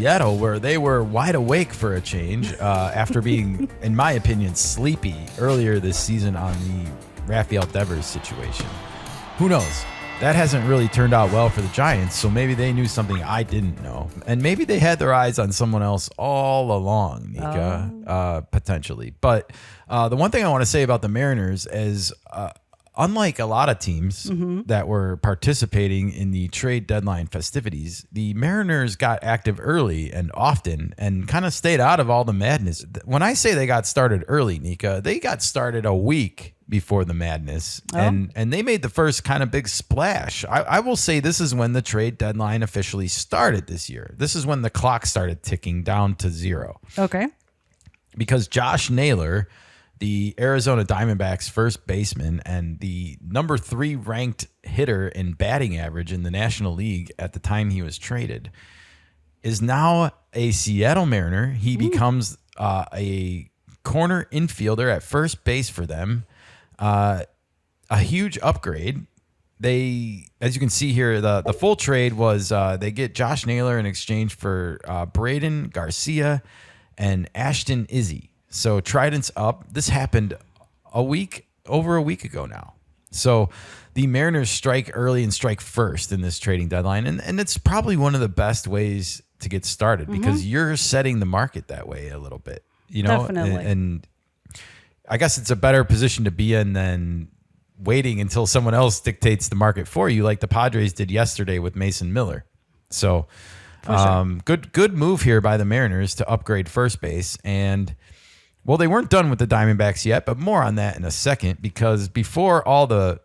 Seattle, where they were wide awake for a change after being, in my opinion, sleepy earlier this season on the Rafael Devers situation. Who knows? That hasn't really turned out well for the Giants, so maybe they knew something I didn't know. And maybe they had their eyes on someone else all along, Nika, potentially. But the one thing I want to say about the Mariners is, unlike a lot of teams that were participating in the trade deadline festivities, the Mariners got active early and often and kind of stayed out of all the madness. When I say they got started early, Nika, they got started a week before the madness, and they made the first kind of big splash. I will say this is when the trade deadline officially started this year. This is when the clock started ticking down to 0. Okay. Because Josh Naylor, the Arizona Diamondbacks first baseman and the number 3 ranked hitter in batting average in the National League at the time he was traded, is now a Seattle Mariner. He becomes a corner infielder at first base for them. A huge upgrade. They, as you can see here, the full trade was they get Josh Naylor in exchange for Braden Garcia and Ashton Izzy. So Trident's up. This happened over a week ago now. So the Mariners strike early and strike first in this trading deadline. And it's probably one of the best ways to get started because you're setting the market that way a little bit, you know, Definitely. And I guess it's a better position to be in than waiting until someone else dictates the market for you, like the Padres did yesterday with Mason Miller. So good move here by the Mariners to upgrade first base. And well, they weren't done with the Diamondbacks yet, but more on that in a second, because before all the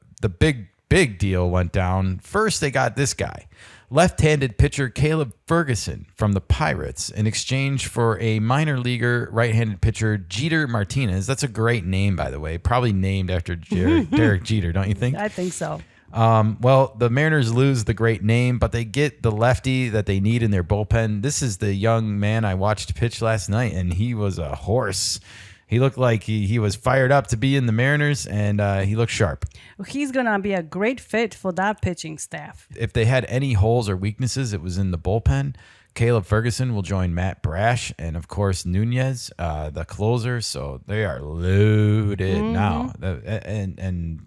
big deal went down, first they got this guy, left-handed pitcher Caleb Ferguson from the Pirates, in exchange for a minor leaguer right-handed pitcher Jeter Martinez. That's a great name, by the way. Probably named after Derek Jeter, don't you think? I think so. Well, the Mariners lose the great name, but they get the lefty that they need in their bullpen. This is the young man I watched pitch last night, and he was a horse. He looked like he was fired up to be in the Mariners, and he looked sharp. He's going to be a great fit for that pitching staff. If they had any holes or weaknesses, it was in the bullpen. Caleb Ferguson will join Matt Brash and, of course, Nunez, the closer. So they are loaded now. And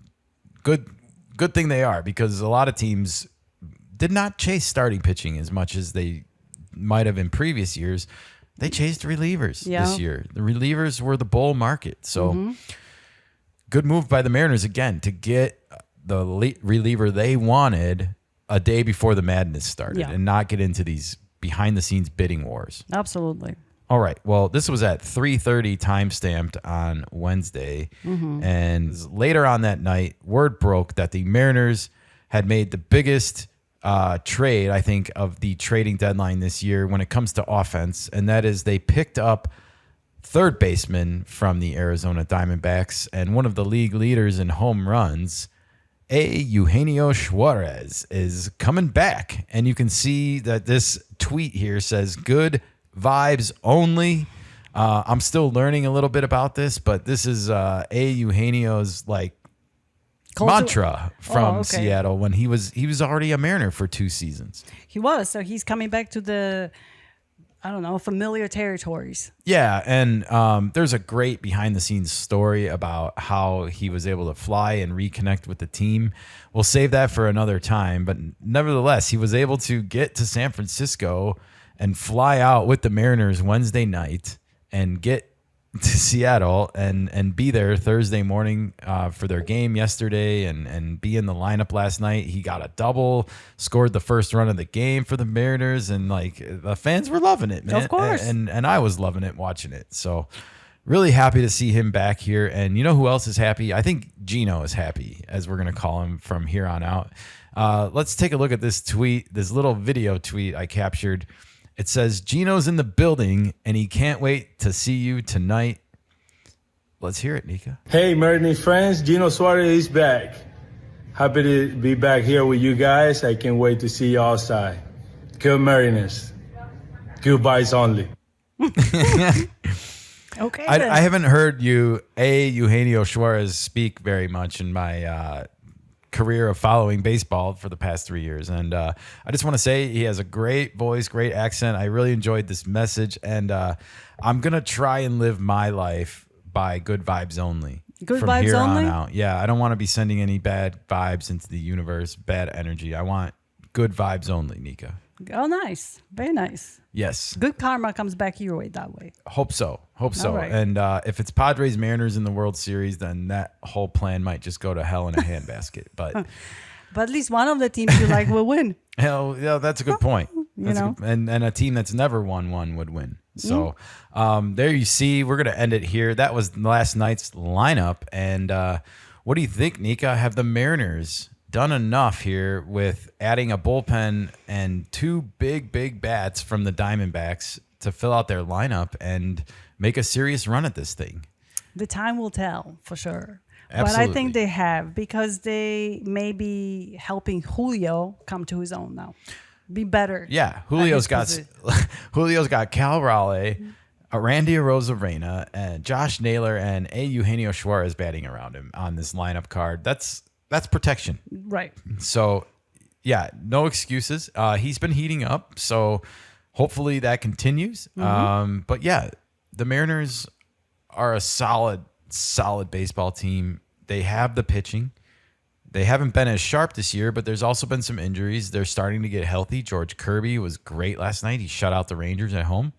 good thing they are, because a lot of teams did not chase starting pitching as much as they might have in previous years. They chased relievers this year. The relievers were the bull market. So good move by the Mariners again to get the reliever they wanted a day before the madness started and not get into these behind the scenes bidding wars. Absolutely. All right. Well, this was at 3:30 time stamped on Wednesday. And later on that night, word broke that the Mariners had made the biggest trade, I think, of the trading deadline this year when it comes to offense. And that is they picked up third baseman from the Arizona Diamondbacks and one of the league leaders in home runs, Eugenio Suárez, is coming back. And you can see that this tweet here says, "Good vibes only." I'm still learning a little bit about this, but this is Eugenio's mantra from Seattle when he was already a Mariner for 2 seasons. He was. So he's coming back to the, familiar territories. Yeah, and there's a great behind-the-scenes story about how he was able to fly and reconnect with the team. We'll save that for another time, but nevertheless, he was able to get to San Francisco and fly out with the Mariners Wednesday night and get to Seattle and be there Thursday morning for their game yesterday and be in the lineup last night. He got a double, scored the first run of the game for the Mariners, and the fans were loving it, man. Of course. And I was loving it watching it. So really happy to see him back here. And you know who else is happy? I think Gino is happy, as we're going to call him from here on out. Let's take a look at this tweet, this little video tweet I captured. It says, "Gino's in the building, and he can't wait to see you tonight." Let's hear it, Nika. Hey, Mariners friends, Gino Suárez is back. Happy to be back here with you guys. I can't wait to see you outside. Good Mariners. Goodbyes only. Okay. I haven't heard Eugenio Suárez speak very much in my career of following baseball for the past 3 years. And I just want to say he has a great voice, great accent. I really enjoyed this message. And I'm going to try and live my life by good vibes only. Good from vibes here only? on out. Yeah, I don't want to be sending any bad vibes into the universe, bad energy. I want good vibes only, Nika. Oh, nice. Very nice. Yes. Good karma comes back your way that way. Hope so. Hope so. All right. And if it's Padres Mariners in the World Series, then that whole plan might just go to hell in a handbasket. But But at least one of the teams you like will win. hell, yeah, that's a good point. You know? And a team that's never won one would win. So there you see, we're going to end it here. That was last night's lineup. And what do you think, Nika? Have the Mariners done enough here with adding a bullpen and two big bats from the Diamondbacks to fill out their lineup and make a serious run at this thing? The time will tell for sure. Absolutely. But I think they have, because they may be helping Julio come to his own now. Be better. Yeah, Julio's got position. Julio's got Cal Raleigh, Randy Arozarena, and Josh Naylor, and Eugenio Suárez batting around him on this lineup card. That's protection. Right. So, yeah, no excuses. He's been heating up, so hopefully that continues. But yeah, the Mariners are a solid baseball team. They have the pitching. They haven't been as sharp this year, but there's also been some injuries. They're starting to get healthy. George Kirby was great last night. He shut out the Rangers at home.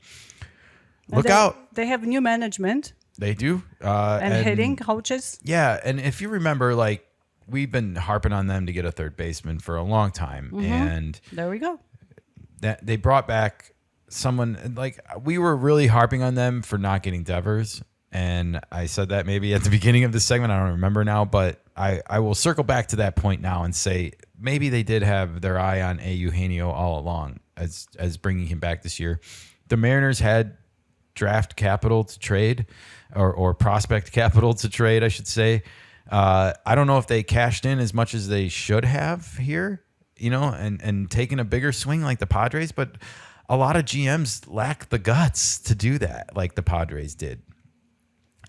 Look out. They have new management They do. and hitting coaches. Yeah, and if you remember, like, we've been harping on them to get a third baseman for a long time. And There we go. that they brought back someone, like, we were really harping on them for not getting Devers. And I said that maybe at the beginning of this segment. I don't remember now, but I will circle back to that point now and say maybe they did have their eye on Eugenio all along as bringing him back this year. The Mariners had draft capital to trade or prospect capital to trade, I should say. I don't know if they cashed in as much as they should have here, and taken a bigger swing like the Padres, but a lot of GMs lack the guts to do that like the Padres did.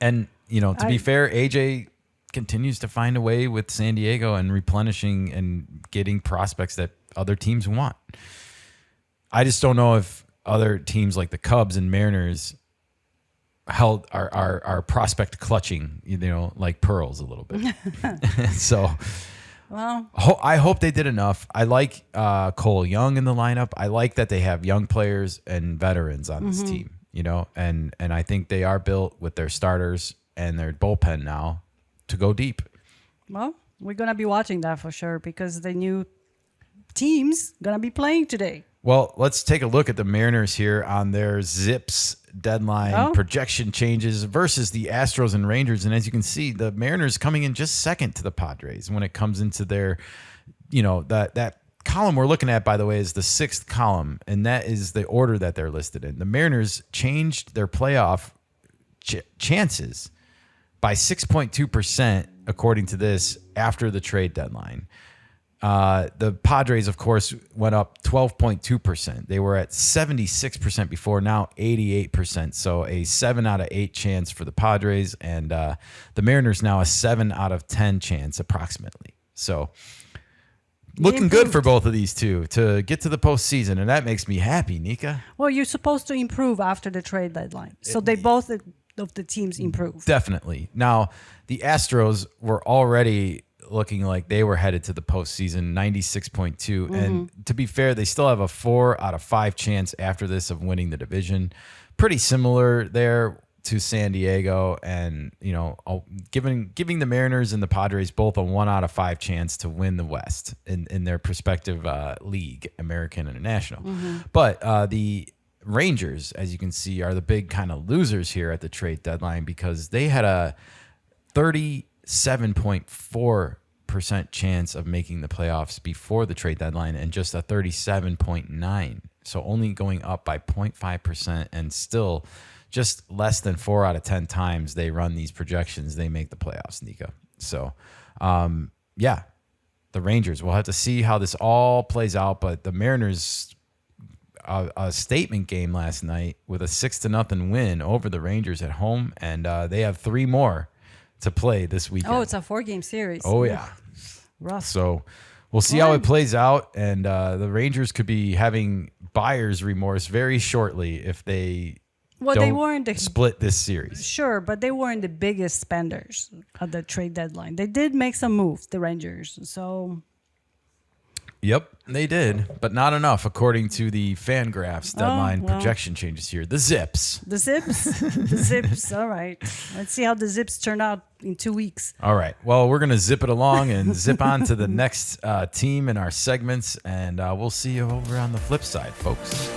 And, to be fair, AJ continues to find a way with San Diego and replenishing and getting prospects that other teams want. I just don't know if other teams like the Cubs and Mariners are prospect clutching, like pearls a little bit. So, Well, I hope they did enough. I like Cole Young in the lineup. I like that they have young players and veterans on this team. And I think they are built with their starters and their bullpen now to go deep. well, we're going to be watching that for sure, because the new team's going to be playing today. Well, let's take a look at the Mariners here on their Zips deadline projection changes versus the Astros and Rangers. And as you can see, the Mariners coming in just second to the Padres when it comes into their, that column we're looking at, by the way, is the sixth column, and that is the order that they're listed in. The Mariners changed their playoff chances by 6.2%, according to this, after the trade deadline. The Padres, of course, went up 12.2%. They were at 76% before, now 88%. So a 7 out of 8 chance for the Padres, and the Mariners now a 7 out of 10 chance approximately. So looking good for both of these two to get to the postseason, and that makes me happy, Nika. Well, you're supposed to improve after the trade deadline. So they both of the teams improve. Definitely. Now, the Astros were already looking like they were headed to the postseason, 96.2. And to be fair, they still have a 4 out of 5 chance after this of winning the division. Pretty similar there to San Diego, and giving the Mariners and the Padres both a 1 out of 5 chance to win the West in their respective league, American and National. But the Rangers, as you can see, are the big kind of losers here at the trade deadline, because they had a 37.4% chance of making the playoffs before the trade deadline and just a 37.9%. So only going up by 0.5%, and still just less than 4 out of 10 times they run these projections, they make the playoffs, Nika. So, yeah, the Rangers, we'll have to see how this all plays out. But the Mariners, a statement game last night with a 6-0 win over the Rangers at home, and they have 3 more to play this weekend. Oh, it's a 4-game series. Oh, yeah. Rough. So we'll see how it plays out. And the Rangers could be having buyer's remorse very shortly if they They weren't split this series. Sure, but they weren't the biggest spenders at the trade deadline. They did make some moves, the Rangers. So, yep, they did, but not enough according to the Fangraphs deadline projection changes here. The Zips. The Zips? The Zips. All right. Let's see how the Zips turn out in 2 weeks. All right. Well, we're going to zip it along and zip on to the next team in our segments, and we'll see you over on the flip side, folks.